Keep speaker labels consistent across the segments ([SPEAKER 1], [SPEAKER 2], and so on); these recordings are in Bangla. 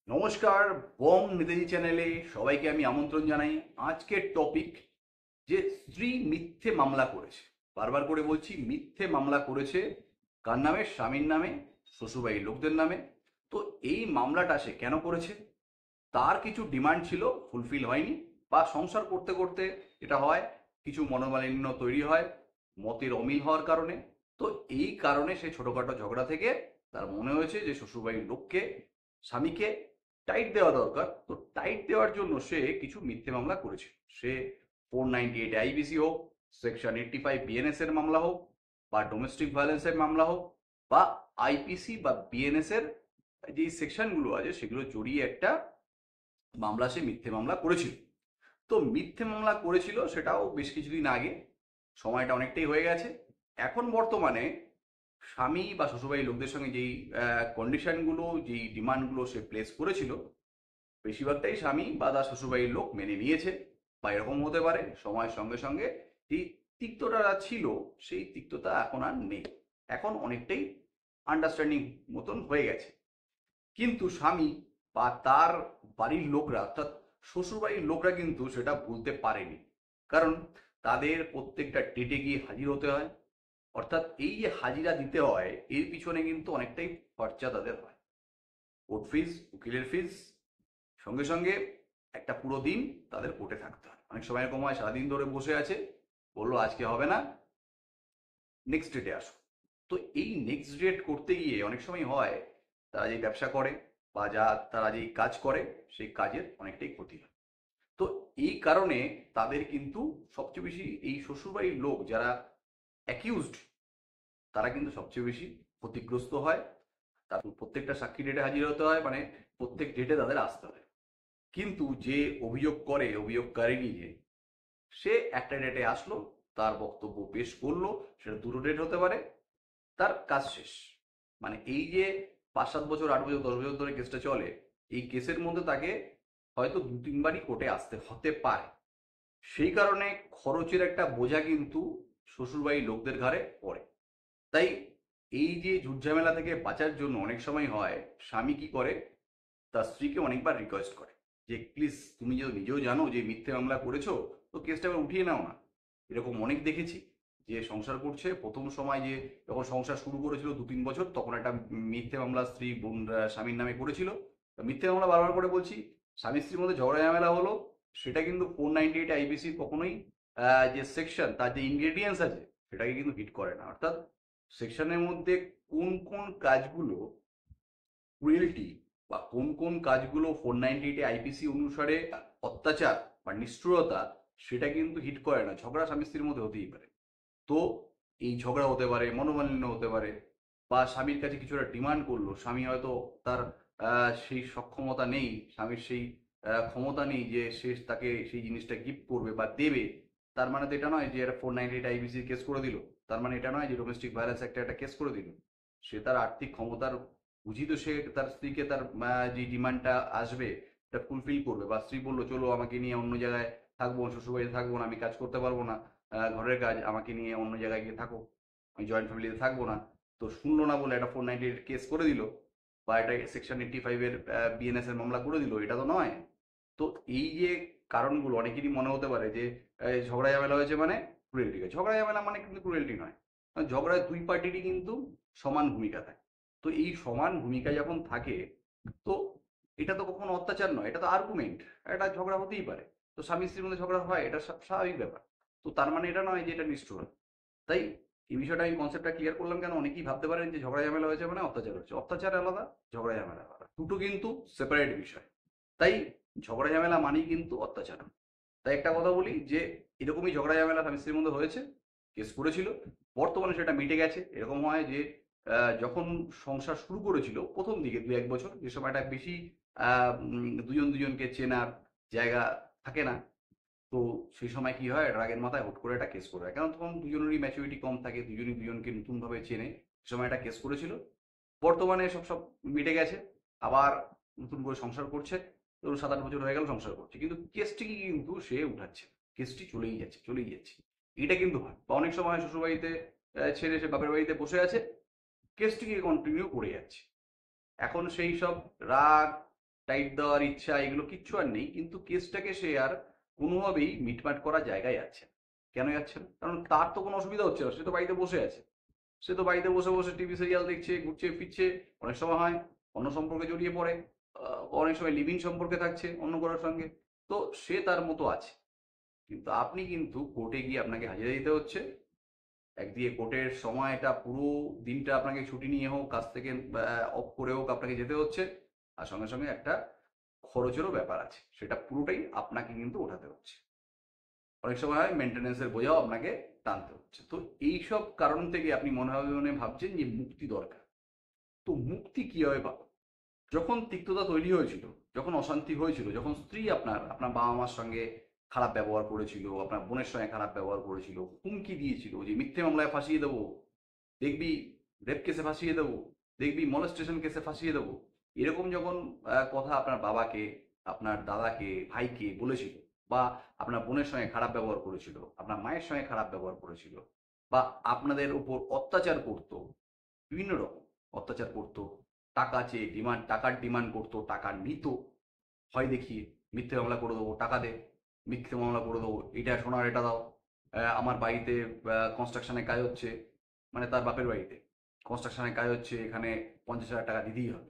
[SPEAKER 1] নমস্কার, বং নেতাজি চ্যানেলে সবাইকে আমি আমন্ত্রণ জানাই। আজকের টপিক যে স্ত্রী মিথ্যে মামলা করেছে। বারবার করে বলছি, মিথ্যে মামলা করেছে। কার নামে? স্বামীর নামে, শ্বশুরবাড়ির লোকদের নামে। তো এই মামলাটা সে কেন করেছে? তার কিছু ডিমান্ড ছিল, ফুলফিল হয়নি, বা সংসার করতে করতে এটা হয়, কিছু মনোমালিন্য তৈরি হয় মতের অমিল হওয়ার কারণে। তো এই কারণে সে ছোটখাটো ঝগড়া থেকে তার মনে হয়েছে যে শ্বশুরবাড়ির লোককে, স্বামীকে টাইট দেওয়া দরকার। তো টাইট দেওয়ার জন্য সে কিছু মিথ্যে মামলা করেছে। সে 498 আইবিসি হোক, সেকশন 85 বিএনএস এর মামলা হোক, বা ডোমেস্টিক ভায়োলেন্সের মামলা হোক, বা আইপিসি বা বিএনএস এর যে সেকশনগুলো আছে সেগুলো জড়িয়ে একটা মামলা সে মিথ্যে মামলা করেছিল। তো মিথ্যে মামলা করেছিল সেটাও বেশ কিছুদিন আগে, সময়টা অনেকটাই হয়ে গেছে। এখন বর্তমানে স্বামী বা শ্বশুরবাড়ির লোকদের সঙ্গে যেই কন্ডিশনগুলো, যেই ডিমান্ডগুলো সে প্লেস করেছিল, বেশিরভাগটাই স্বামী বা তার শ্বশুরবাড়ির লোক মেনে নিয়েছে। বা এরকম হতে পারে সময়ের সঙ্গে সঙ্গে যেই তিক্ততা ছিল সেই তিক্ততা এখন আর নেই, এখন অনেকটাই আন্ডারস্ট্যান্ডিং মতন হয়ে গেছে। কিন্তু স্বামী বা তার বাড়ির লোকরা, অর্থাৎ শ্বশুরবাড়ির লোকরা কিন্তু সেটা ভুলতে পারেনি। কারণ তাদের প্রত্যেকটা ডেটে গিয়ে হাজির হতে হয়। অর্থাৎ এই যে হাজিরা দিতে হয়, এর পিছনে কিন্তু অনেকটাই খরচা তাদের হয়। কোর্ট ফিস, উকিলের ফিস, সঙ্গে সঙ্গে একটা পুরো দিন তাদের কোর্টে থাকতে হয়। অনেক সময় এরকম হয় সারাদিন ধরে বসে আছে, বললো আজকে হবে না, নেক্সট ডেটে আসো। তো এই নেক্সট ডেট করতে গিয়ে অনেক সময় হয় তারা যে ব্যবসা করে বা তারা যেই কাজ করে সেই কাজের অনেকটাই ক্ষতি হয়। তো এই কারণে তাদের কিন্তু সবচেয়ে বেশি এই শ্বশুরবাড়ির লোক যারা অ্যাকিউজড, তারা কিন্তু সবচেয়ে বেশি ক্ষতিগ্রস্ত হয়। তার প্রত্যেকটা সাক্ষী ডেটে হাজির হতে হয়, মানে প্রত্যেক ডেটে তাদের আসতে হয়। কিন্তু যে অভিযোগ করে, অভিযোগকারিনী যে, সে একটা ডেটে আসলো, তার বক্তব্য পেশ করলো, সেটা দুটো ডেট হতে পারে, তার কাজ শেষ। মানে এই যে 5-7 বছর, 8 বছর, 10 বছর ধরে কেসটা চলে, এই কেসের মধ্যে তাকে হয়তো 2-3বারই কোর্টে আসতে হতে পারে। সেই কারণে খরচের একটা বোঝা কিন্তু শ্বশুরবাড়ির লোকদের ঘাড়ে পড়ে। তাই এই যে ঝুটঝামেলা থেকে বাঁচার জন্য অনেক সময় হয় স্বামী কি করে, তার স্ত্রীকে অনেকবার রিকোয়েস্ট করে যে প্লিজ, তুমি যে নিজেও জানো যে মিথ্যে মামলা করেছো, তো কেসটা এবার উঠিয়ে নাও না। এরকম অনেক দেখেছি যে সংসার করছে, প্রথম সময় যে যখন সংসার শুরু করেছিল 2-3 বছর, তখন একটা মিথ্যে মামলা স্ত্রী বোন স্বামীর নামে করেছিল। তা মিথ্যে মামলা, বারবার করে বলছি, স্বামী স্ত্রীর মধ্যে ঝগড়া ঝামেলা হলো, সেটা কিন্তু 498 আইবিসি কখনোই যে সেকশন, তার যে ইনগ্রেডিয়েন্টস আছে সেটাকে কিন্তু হিট করে না। অর্থাৎ সেকশনের মধ্যে কোন কোন কাজগুলো ক্রুয়েলটি, বা কোন কোন কাজগুলো 498 আইপিসি অনুসারে অত্যাচার বা নিষ্ঠুরতা, সেটা কিন্তু হিট করে না। ঝগড়া স্বামী স্ত্রীর মধ্যে হতেই পারে। তো এই ঝগড়া হতে পারে, মনোমালিন্য হতে পারে, বা স্বামীর কাছে কিছুটা ডিমান্ড করলো, স্বামী হয়তো তার সেই সক্ষমতা নেই, স্বামীর সেই ক্ষমতা নেই যে সে তাকে সেই জিনিসটা গিফট করবে বা দেবে। তার মানে তো এটা নয় যে এটা 498 আইবিসি কেস করে দিল, তার মানে এটা নয় যে ডোমেস্টিক ভায়োলেন্স একটা কেস করে দিল। সে তার আর্থিক ক্ষমতার বুঝি তো সে তার স্ত্রীকে তার যে ডিমান্ডটা আসবে এটা ফুলফিল করবে। বা স্ত্রী বললো চলো আমাকে নিয়ে অন্য জায়গায় থাকবো, শ্বশুরবাড়িতে থাকবো না, আমি কাজ করতে পারবো না, ঘরের কাজ, আমাকে নিয়ে অন্য জায়গায় গিয়ে থাকো, আমি জয়েন্ট ফ্যামিলিতে থাকবো না। তো শুনলো না বলে একটা 498 কেস করে দিল, বা এটা সেকশন 85 বিএনএস এর মামলা করে দিল, এটা তো নয়। তো এই যে কারণগুলো, অনেকেরই মনে হতে পারে যে ঝগড়া ঝামেলা হয়েছে মানে ক্রুয়েলটি। ঝগড়া ঝামেলা মানে কিন্তু ক্রুয়েলটি নয়। কারণ ঝগড়ায় দুই পার্টিরই কিন্তু সমান ভূমিকা থাকে। তো এই সমান ভূমিকা যখন থাকে, তো এটা তো কখনো অত্যাচার নয়, এটা তো আর্গুমেন্ট। একটা ঝগড়া হতেই পারে। তো স্বামী স্ত্রীর মধ্যে ঝগড়া হয়, এটা স্বাভাবিক ব্যাপার। তো তার মানে এটা নয় যে এটা নিষ্ঠুর। তাই এই বিষয়টা, আমি কনসেপ্টটা ক্লিয়ার করলাম কেন, অনেকেই ভাবতে পারেন যে ঝগড়া ঝামেলা হয়েছে মানে অত্যাচার হচ্ছে। অত্যাচার আলাদা, ঝগড়া ঝামেলা আলাদা, দুটো কিন্তু সেপারেট বিষয়। তাই ঝগড়া ঝামেলা মানেই কিন্তু অত্যাচার না। তাই একটা কথা বলি যে এরকমই ঝগড়া ঝামেলা স্বামী স্ত্রীর মধ্যে হয়েছে, কেস করেছিল, বর্তমানে সেটা মিটে গেছে। এরকম হয় যে যখন সংসার শুরু করেছিল প্রথম দিকে 2-1 বছর, যে সময়টা বেশি দুজন দুজনকে চেনার জায়গা থাকে না, তো সেই সময় কি হয়, রাগের মাথায় হুট করে একটা কেস করে দেয়। কারণ তখন দুজনেরই ম্যাচুরিটি কম থাকে, দুজনই দুজনকে নতুনভাবে চেনে। সে সময় একটা কেস করেছিল, বর্তমানে সব সব মিটে গেছে। আবার নতুন করে সংসার করছে, ধরুন 7-8 বছর হয়ে গেল সংসার করছে, কিন্তু কেসটি কিন্তু সে উঠাচ্ছে না। কেসটি চলেই যাচ্ছে, চলেই যাচ্ছে। এটা কিন্তু হয়। বা অনেক সময় শ্বশুরবাড়িতে ছেড়ে সে বাপের বাড়িতে বসে আছে, কেসটিকে কন্টিনিউ করে যাচ্ছে। এখন সেই সব রাগ, টাইট দেওয়ার ইচ্ছা এগুলো কিচ্ছু আর নেই, কিন্তু কেসটাকে সে আর কোনোভাবেই মিটমাট করার জায়গায় যাচ্ছে না। কেন যাচ্ছে না? কারণ তার তো কোনো অসুবিধা হচ্ছে না, সে তো বাড়িতে বসে আছে। সে তো বাড়িতে বসে বসে টিভি সিরিয়াল দেখছে, ঘুরছে ফিরছে, অনেক সময় হয় অন্য সম্পর্কে জড়িয়ে পড়ে, অনেক সময় লিভিং সম্পর্কে থাকছে অন্য কারোর সঙ্গে। তো সে তার মতো আছে। কিন্তু আপনি কিন্তু কোর্টে গিয়ে আপনাকে হাজিরা দিতে হচ্ছে। একদিকে কোর্টের সময়টা পুরো দিনটা আপনাকে ছুটি নিয়ে হোক, কাজ থেকে অফ করে হোক আপনাকে যেতে হচ্ছে। আর সঙ্গে সঙ্গে একটা খরচেরও ব্যাপার আছে, সেটা পুরোটাই আপনাকে কিন্তু ওঠাতে হচ্ছে। অনেক সময় হয় মেনটেন্যান্সের বোঝাও আপনাকে টানতে হচ্ছে। তো এইসব কারণ থেকে আপনি মনে ভাবছেন যে মুক্তি দরকার। তো মুক্তি কিভাবে পাবো? যখন তিক্ততা তৈরি হয়েছিল, যখন অশান্তি হয়েছিল, যখন স্ত্রী আপনার আপনার বাবা মার সঙ্গে খারাপ ব্যবহার করেছিল, আপনার বোনের সঙ্গে খারাপ ব্যবহার করেছিল, হুমকি দিয়েছিল যে মিথ্যে মামলায় ফাঁসিয়ে দেবো, দেখবি রেপ কেসে ফাঁসিয়ে দেবো, দেখবি মলেস্টেশন কেসে ফাঁসিয়ে দেবো, এরকম যখন কথা আপনার বাবাকে, আপনার দাদাকে, ভাইকে বলেছিল, বা আপনার বোনের সঙ্গে খারাপ ব্যবহার করেছিল, আপনার মায়ের সঙ্গে খারাপ ব্যবহার করেছিল, বা আপনাদের উপর অত্যাচার করতো, বিভিন্ন রকম অত্যাচার করতো, টাকা চেয়ে টাকার ডিমান্ড করতো, টাকা নিত ভয় দেখিয়ে, মিথ্যে মামলা করে দেবো, টাকা দে, মিথ্যে মামলা করে দেবো, এটা সোনার এটা দাও, আমার বাড়িতে কনস্ট্রাকশনের কাজ হচ্ছে, মানে তার বাপের বাড়িতে কনস্ট্রাকশনের কাজ হচ্ছে, এখানে 50,000 টাকা দিতেই হবে,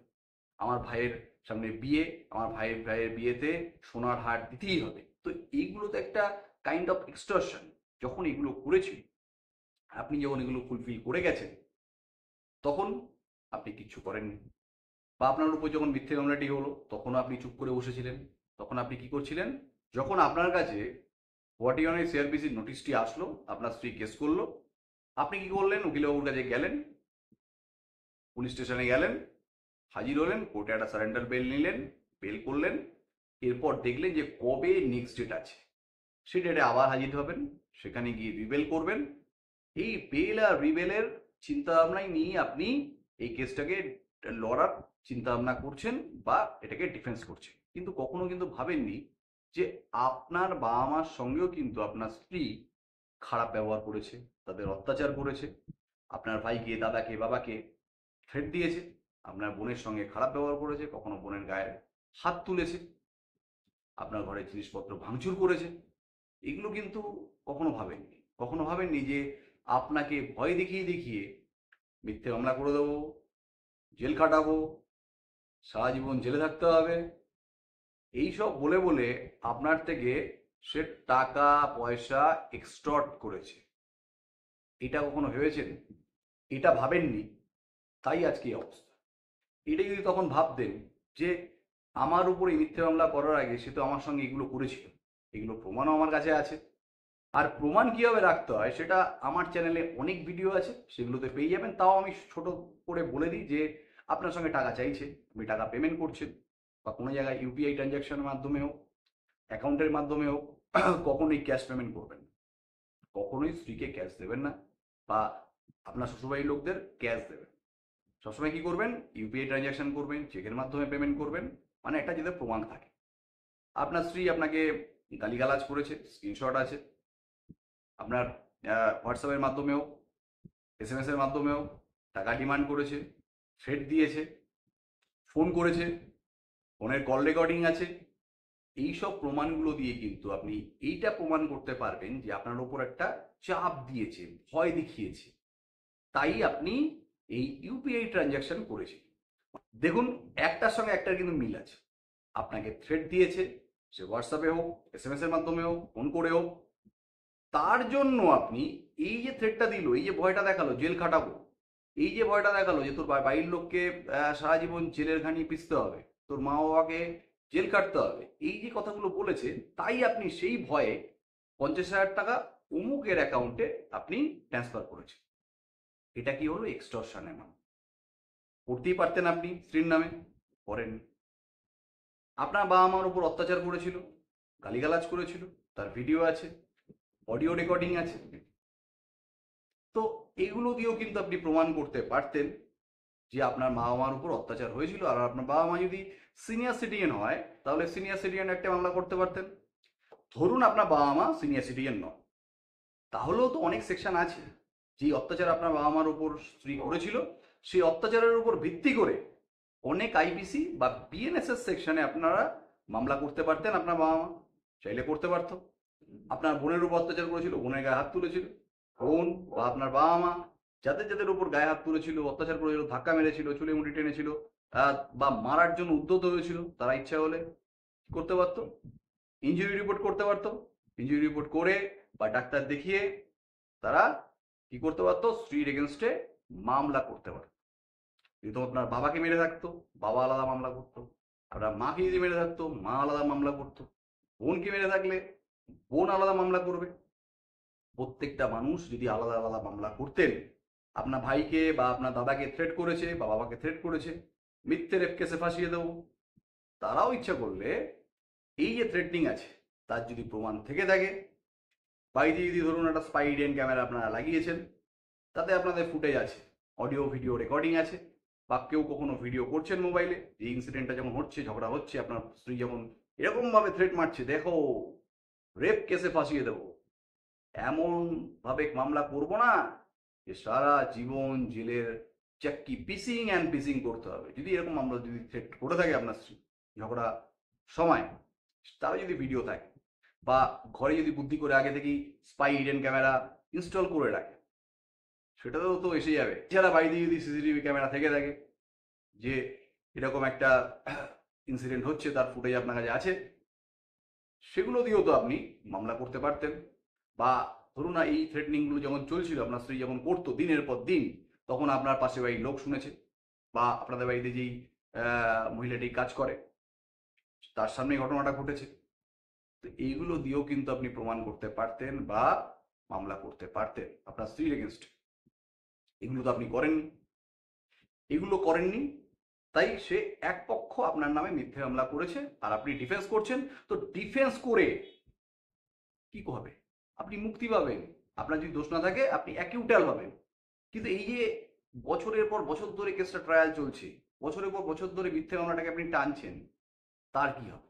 [SPEAKER 1] আমার ভাইয়ের সামনে বিয়ে, আমার ভাইয়ের বিয়েতে সোনার হার দিতেই হবে। তো এইগুলো তো একটা কাইন্ড অফ এক্সটর্শন। যখন এগুলো করেছি, আপনি যখন এগুলো ফুলফিল করে গেছেন, তখন আপনি কিচ্ছু করেননি। বা আপনার উপর যখন মিথ্যে মামলাটি হলো, তখন আপনি চুপ করে বসেছিলেন। তখন আপনি কি করছিলেন? যখন আপনার কাছে 41 সিআরপিসির নোটিশটি আসলো, আপনার স্ত্রী কেস করলো, আপনি কি করলেন? উকিলবাবুর কাছে গেলেন, পুলিশ স্টেশনে গেলেন, হাজির হলেন, কোর্টে একটা সারেন্ডার বেল নিলেন, বেল করলেন। এরপর দেখলেন যে কবে নেক্সট ডেট আছে, সেই ডেটে আবার হাজির হবেন, সেখানে গিয়ে রিবেল করবেন। এই বেল আর রিবেলের চিন্তা ভাবনাই নিয়ে আপনি এই কেসটাকে লড়ার চিন্তা ভাবনা করছেন, বা এটাকে ডিফেন্স করছেন। কিন্তু কখনো কিন্তু ভাবেননি যে আপনার বাবা মার সঙ্গেও কিন্তু আপনার স্ত্রী খারাপ ব্যবহার করেছে, তাদের অত্যাচার করেছে, আপনার ভাইকে, দাদাকে, বাবাকে থ্রেট দিয়েছে, আপনার বোনের সঙ্গে খারাপ ব্যবহার করেছে, কখনো বোনের গায়ে হাত তুলেছে, আপনার ঘরের জিনিসপত্র ভাঙচুর করেছে। এগুলো কিন্তু কখনো ভাবেননি। কখনো ভাবেননি যে আপনাকে ভয় দেখিয়ে দেখিয়ে মিথ্যে মামলা করে দেবো, জেল খাটাবো, সারা জীবন জেলে থাকতে হবে, এইসব বলে বলে আপনার থেকে সে টাকা পয়সা এক্সটর্ট করেছে। এটা কখনো ভেবেছেন? এটা ভাবেননি, তাই আজকে এই অবস্থা। এটা যদি তখন ভাবতেন যে আমার উপর এই মিথ্যে মামলা করার আগে সে তো আমার সঙ্গে এগুলো করেছিল, এগুলো প্রমাণও আমার কাছে আছে, আর প্রমাণ কিভাবে রাখতে হয় সেটা আমার চ্যানেলে অনেক ভিডিও আছে, সেগুলোতে পেয়ে যাবেন। তাও আমি ছোট করে বলে দিই যে আপনার সঙ্গে টাকা চাইছে, আপনি টাকা পেমেন্ট করছেন, বা কোনো জায়গায় ইউপিআই ট্রানজ্যাকশনের মাধ্যমে হোক, অ্যাকাউন্টের মাধ্যমে হোক, কখনোই ক্যাশ পেমেন্ট করবেন না। কখনোই স্ত্রীকে ক্যাশ দেবেন না, বা আপনার শ্বশুরবাড়ির লোকদের ক্যাশ দেবেন। সবসময় কি করবেন? ইউপিআই ট্রানজ্যাকশন করবেন, চেকের মাধ্যমে পেমেন্ট করবেন, মানে একটা যাতে প্রমাণ থাকে। আপনার স্ত্রী আপনাকে গালিগালাজ করেছে, স্ক্রিনশট আছে, আপনার হোয়াটসঅ্যাপের মাধ্যমেও, এসএমএস এর মাধ্যমেও টাকা ডিমান্ড করেছে, থ্রেট দিয়েছে, ফোন করেছে, ফোনের কল রেকর্ডিং আছে। এই সব প্রমাণগুলো দিয়ে কিন্তু আপনি এইটা প্রমাণ করতে পারবেন যে আপনার উপর একটা চাপ দিয়েছে, ভয় দেখিয়েছে, তাই আপনি এই ইউপিআই ট্রানজ্যাকশন করেছেন। দেখুন, একটার সঙ্গে একটার কিন্তু মিল আছে। আপনাকে থ্রেট দিয়েছে, সে হোয়াটসঅ্যাপে হোক, এসএমএস এর মাধ্যমে হোক, ফোন করে হোক, তার জন্য আপনি এই যে থ্রেটটা দিল, এই যে ভয়টা দেখালো জেল খাটাবো, এই যে ভয়টা দেখালো যে তোর বাড়ির লোককে সারা জীবন জেলের ঘানি পিষতে হবে, তোর মা বাবাকে জেল কাটতে হবে, এই যে কথাগুলো বলেছে, তাই আপনি সেই ভয়ে 50,000 টাকা অমুকের অ্যাকাউন্টে আপনি ট্রান্সফার করেছেন। এটা কি হলো? এক্সটর্শনের নাম। করতেই পারতেন আপনি স্ত্রীর নামে, করেননি। আপনার বাবা মার উপর অত্যাচার করেছিল, গালিগালাজ করেছিল, তার ভিডিও আছে, অডিও রেকর্ডিং আছে। তো এগুলো দিয়েও কিন্তু আপনি প্রমাণ করতে পারতেন যে আপনার মা বাবার উপর অত্যাচার হয়েছিল। আর আপনার বাবা মা যদি সিনিয়র সিটিজেন হয়, তাহলে সিনিয়র সিটিজেন একটা মামলা করতে পারতেন। ধরুন আপনার বাবা মা সিনিয়র সিটিজেন নয়, তাহলেও তো অনেক সেকশন আছে। যে অত্যাচার আপনার বাবা মার উপর স্ত্রী করেছিল, সেই অত্যাচারের উপর ভিত্তি করে অনেক আইপিসি বা বিএনএসএস সেকশনে আপনারা মামলা করতে পারতেন। আপনার বাবা মা চাইলে করতে পারতো। আপনার বোনের উপর অত্যাচার করেছিল, বোনের গায়ে হাত তুলেছিল, বোন বা আপনার বাবা মা যাদের যাদের উপর গায়ে হাত তুলেছিল, অত্যাচার করেছিল, ধাক্কা মেরেছিল, চুলে মুঠি টেনেছিল, বা মারার জন্য উদ্যত হয়েছিল, তারা ইচ্ছা হলে কি করতে পারতো? ইনজুরি রিপোর্ট করতে পারতো। ইনজুরি রিপোর্ট করে বা ডাক্তার দেখিয়ে তারা কি করতে পারতো? স্ত্রীর এগেনস্টে মামলা করতে পারতো। যদি আপনার বাবাকে মেরে থাকতো, বাবা আলাদা মামলা করতো। আপনার মাকে যদি মেরে থাকতো, মা আলাদা মামলা করতো। বোনকে মেরে থাকলে বোন আলাদা মামলা করবে। প্রত্যেকটা মানুষ যদি আলাদা আলাদা মামলা করতেন, আপনার ভাইকে বা আপনার দাদাকে থ্রেট করেছে বা বাবাকে থ্রেট করেছে, মিথ্যে রেপ কেসে ফাঁসিয়ে দেবো, তারাও ইচ্ছা করলে এই যে থ্রেটনিং আছে তার যদি প্রমাণ থেকে থাকে, বাড়িতে যদি ধরুন একটা স্পাইডেন ক্যামেরা আপনারা লাগিয়েছেন, তাতে আপনাদের ফুটেজ আছে, অডিও ভিডিও রেকর্ডিং আছে, বা কেউ কখনো ভিডিও করছেন মোবাইলে, এই ইনসিডেন্টটা যেমন হচ্ছে, ঝগড়া হচ্ছে, আপনার স্ত্রী যেমন এরকমভাবে থ্রেট মারছে, দেখো রেপ কেসে ফাঁসিয়ে দেবো, এমন ভাবে মামলা করবো না যে সারা জীবন জেলের চাক্কি পিসিং অ্যান্ড পিসিং করতে হবে। যদি এরকম মামলা যদি থ্রেট করে থাকে আপনার স্ত্রী ঝগড়া সময়, তারা যদি ভিডিও থাকে, বা ঘরে যদি বুদ্ধি করে আগে থেকেই স্পাই হিডেন ক্যামেরা ইনস্টল করে রাখে, সেটাতেও তো এসে যাবে। এছাড়া বাড়িতে যদি সিসিটিভি ক্যামেরা থেকে থাকে যে এরকম একটা ইনসিডেন্ট হচ্ছে, তার ফুটেজ আপনার কাছে আছে, সেগুলো দিয়েও তো আপনি মামলা করতে পারতেন। বা ধরুন না, এই থ্রেটনিংগুলো যখন চলছিল, আপনার স্ত্রী যখন করতো দিনের পর দিন, তখন আপনার পাশে বাড়ির লোক শুনেছে, বা আপনাদের বাড়িতে যেই মহিলাটি কাজ করে তার সামনে ঘটনাটা ঘটেছে। তো এইগুলো দিয়েও কিন্তু আপনি প্রমাণ করতে পারতেন বা মামলা করতে পারতেন আপনার স্ত্রীর এগেনস্ট। এগুলো তো আপনি করেননি। এগুলো করেননি, তাই সে এক পক্ষ আপনার নামে মিথ্যে মামলা করেছে আর আপনি ডিফেন্স করছেন। তো ডিফেন্স করে কি হবে? আপনি মুক্তি পাবেন। আপনার যদি দোষ না থাকে আপনি অ্যাকিউটাল হবেন। কিন্তু এই যে বছরের পর বছর ধরে কেসটা ট্রায়াল চলছে, বছরের পর বছর ধরে মিথ্যে মামলাটাকে আপনি টানছেন, তার কি হবে?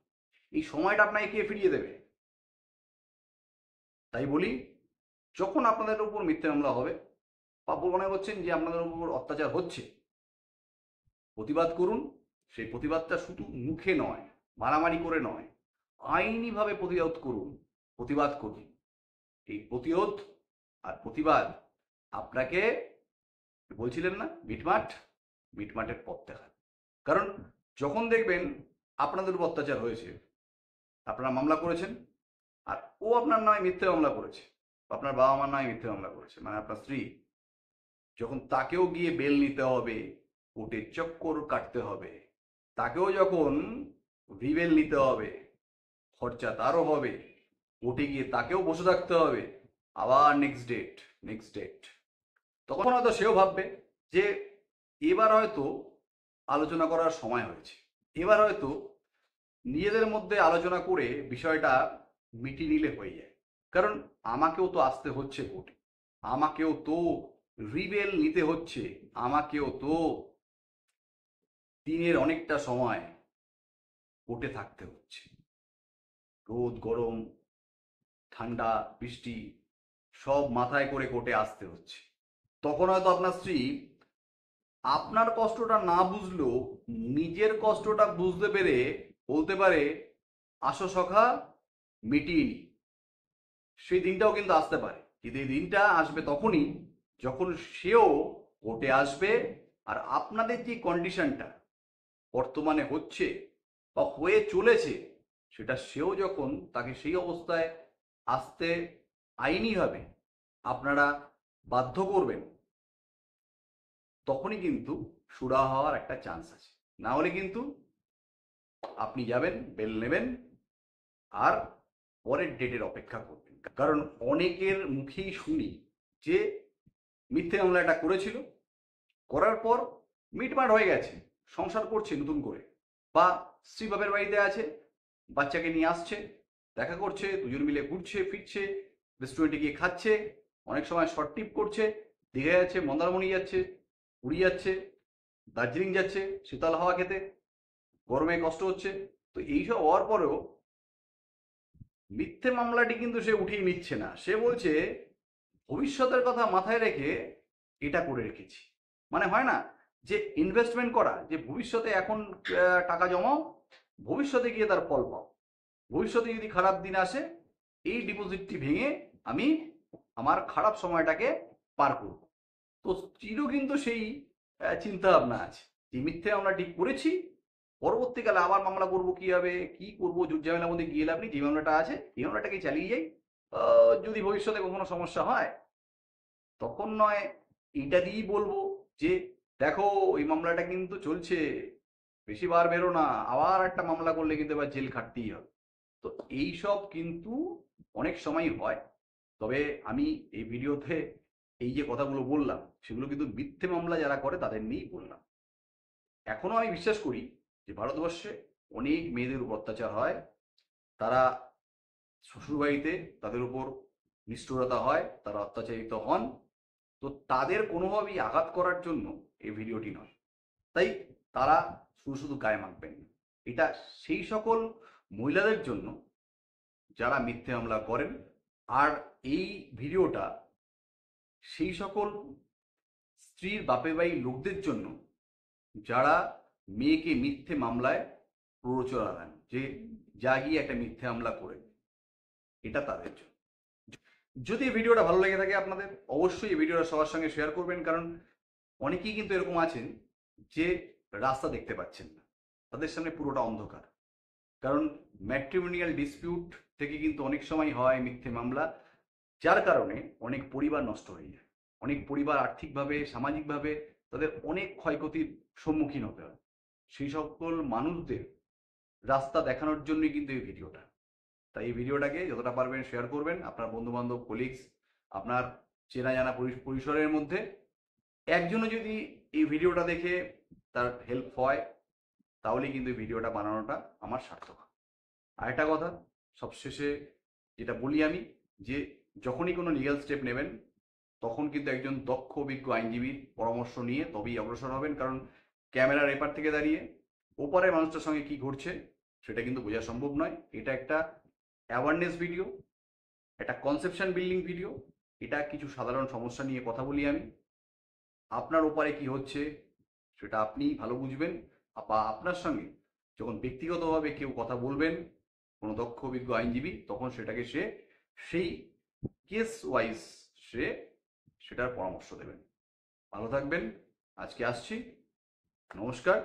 [SPEAKER 1] এই সময়টা আপনাকে কে ফিরিয়ে দেবে? তাই বলি, যখন আপনাদের উপর মিথ্যে মামলা হবে বা মনে করছেন যে আপনাদের উপর অত্যাচার হচ্ছে, প্রতিবাদ করুন। সেই প্রতিবাদটা শুধু মুখে নয়, মারামারি করে নয়, আইনিভাবে প্রতিরোধ করুন, প্রতিবাদ করুন। এই প্রতিরোধ আর প্রতিবাদ আপনাকে বলছিলেন না মিটমাট, মিটমাটের পথ দেখান। কারণ যখন দেখবেন আপনাদের উপর অত্যাচার হয়েছে, আপনারা মামলা করেছেন, আর ও আপনার নামে মিথ্যে মামলা করেছে, আপনার বাবা মার নামে মিথ্যে মামলা করেছে, মানে আপনার স্ত্রী, যখন তাকেও গিয়ে বেল নিতে হবে, কোর্টে চক্কর কাটতে হবে, তাকেও যখন রিবেল নিতে হবে, খরচা তারও হবে, কোর্টে গিয়ে তাকেও বসে থাকতে হবে, আবার নেক্সট ডেট, নেক্সট ডেট, তখন হয়তো সেও ভাববে যে এবার হয়তো আলোচনা করার সময় হয়েছে, এবার হয়তো নিজেদের মধ্যে আলোচনা করে বিষয়টা মিটিয়ে নিলে হয়ে যায়। কারণ আমাকেও তো আসতে হচ্ছে কোর্টে, আমাকেও তো রিবেল নিতে হচ্ছে, আমাকেও তো দিনের অনেকটা সময় কোর্টে থাকতে হচ্ছে, রোদ গরম ঠান্ডা বৃষ্টি সব মাথায় করে কোর্টে আসতে হচ্ছে। তখন হয়তো আপনার স্ত্রী আপনার কষ্টটা না বুঝলেও নিজের কষ্টটা বুঝতে পেরে বলতে পারে, আসো সখা মিটিয়ে নি। সেই দিনটাও কিন্তু আসতে পারে, কিন্তু এই দিনটা আসবে তখনই যখন সেও কোর্টে আসবে, আর আপনাদের যে কন্ডিশনটা বর্তমানে হচ্ছে বা হয়ে চলেছে, সেটা সেও যখন তাকে সেই অবস্থায় আসতে আইনিভাবে আপনারা বাধ্য করবেন, তখনই কিন্তু সুরাহা হওয়ার একটা চান্স আছে। না হলে কিন্তু আপনি যাবেন, বেল নেবেন, আর পরের ডেটের অপেক্ষা করবেন। কারণ অনেকের মুখেই শুনি যে মিথ্যে মামলা এটা করেছিল, করার পর মিটমাট হয়ে গেছে, সংসার করছে নতুন করে, বা স্ত্রী বাপের বাড়িতে আছে, বাচ্চাকে নিয়ে আসছে, দেখা করছে, দুজন মিলে ঘুরছে ফিরছে, রেস্টুরেন্টে গিয়ে খাচ্ছে, অনেক সময় শর্ট ট্রিপ করছে, দীঘা যাচ্ছে, মন্দারমণি যাচ্ছে, পুরী যাচ্ছে, দার্জিলিং যাচ্ছে শীতল হাওয়া খেতে, গরমে কষ্ট হচ্ছে। তো এইসব হওয়ার পরেও মিথ্যে মামলাটি কিন্তু সে উঠিয়ে নিচ্ছে না। সে বলছে ভবিষ্যতের কথা মাথায় রেখে এটা করে রেখেছি। মানে হয় না যে ইনভেস্টমেন্ট করা, যে ভবিষ্যতে এখন টাকা জমাও, ভবিষ্যতে গিয়ে তার ফল পাও, ভবিষ্যতে যদি খারাপ দিন আসে এই ডিপোজিটটি ভেঙে আমি আমার খারাপ সময়টাকে পার করব। তো স্ত্রীরও কিন্তু সেই চিন্তা ভাবনা আছে যে মিথ্যে আমরা ঠিক করেছি, পরবর্তীকালে আবার মামলা করব, কি হবে কি করবো, জুট ঝামেলার মধ্যে গিয়ে লাভ নেই, যে মামলাটা আছে এই মামলাটাকে চালিয়ে যাই, যদি ভবিষ্যতে কখনো সমস্যা হয় তখন নয় এইটা দিয়েই বলবো যে দেখো এই মামলাটা কিন্তু চলছে, বেশি বার বেরো না, আবার একটা মামলা করলে কিন্তু এবার জেল খাটতেই হবে। তো এইসব কিন্তু অনেক সময় হয়। তবে আমি এই ভিডিওতে এই যে কথাগুলো বললাম সেগুলো কিন্তু মিথ্যে মামলা যারা করে তাদের নিয়েই বললাম। এখনো আমি বিশ্বাস করি যে ভারতবর্ষে অনেক মেয়েদের উপর অত্যাচার হয়, তারা শ্বশুরবাড়িতে তাদের উপর নিষ্ঠুরতা হয়, তারা অত্যাচারিত হন। তো তাদের কোনোভাবেই আঘাত করার জন্য এই ভিডিওটি নয়। তাই তারা শুধু শুধু গায়ে মাখবেন না। এটা সেই সকল মহিলাদের জন্য যারা মিথ্যে মামলা করেন, আর এই ভিডিওটা সেই সকল স্ত্রীর বাপের বাড়ির লোকদের জন্য যারা মেয়েকে মিথ্যে মামলায় প্ররোচনা দেন, যে যা গিয়ে একটা মিথ্যে মামলা করে, এটা তাদের জন্য। যদি এই ভিডিওটা ভালো লেগে থাকে আপনাদের, অবশ্যই এই ভিডিওটা সবার সঙ্গে শেয়ার করবেন, কারণ অনেকেই কিন্তু এরকম আছেন যে রাস্তা দেখতে পাচ্ছেন না, তাদের সামনে পুরোটা অন্ধকার। কারণ ম্যাট্রিমোনিয়াল ডিসপিউট থেকে কিন্তু অনেক সময় হয় মিথ্যে মামলা, যার কারণে অনেক পরিবার নষ্ট হয়ে যায়, অনেক পরিবার আর্থিকভাবে সামাজিকভাবে তাদের অনেক ক্ষয়ক্ষতির সম্মুখীন হতে হয়। সেই সকল মানুষদের রাস্তা দেখানোর জন্যই কিন্তু এই ভিডিওটা। তাই এই ভিডিওটাকে যতটা পারবেন শেয়ার করবেন, আপনার বন্ধু বান্ধব, কলিগস, আপনার চেনা জানা পরিসরের মধ্যে একজনও যদি এই ভিডিওটা দেখে তার হেল্প হয়, তাহলেই কিন্তু এই ভিডিওটা বানানোটা আমার সার্থক। আরেকটা কথা সবশেষে যেটা বলি আমি, যে যখনই কোনো লিগ্যাল স্টেপ নেবেন তখন কিন্তু একজন দক্ষ অভিজ্ঞ আইনজীবীর পরামর্শ নিয়ে তবেই অগ্রসর হবেন, কারণ ক্যামেরার এপার থেকে দাঁড়িয়ে ওপারের মানুষটার সঙ্গে কি ঘটছে সেটা কিন্তু বোঝা সম্ভব নয়। এটা একটা অ্যাওয়ারনেস ভিডিও, একটা কনসেপশন বিল্ডিং ভিডিও, এটা কিছু সাধারণ সমস্যা নিয়ে কথা বলি আমি। আপনার ওপারে কি হচ্ছে সেটা আপনিই ভালো বুঝবেন, বা আপনার সঙ্গে যখন ব্যক্তিগতভাবে কেউ কথা বলবেন কোনো দক্ষ অভিজ্ঞ আইনজীবী, তখন সেটাকে সে সেই কেস ওয়াইজ সে সেটার পরামর্শ দেবেন। ভালো থাকবেন, আজকে আসছি, নমস্কার।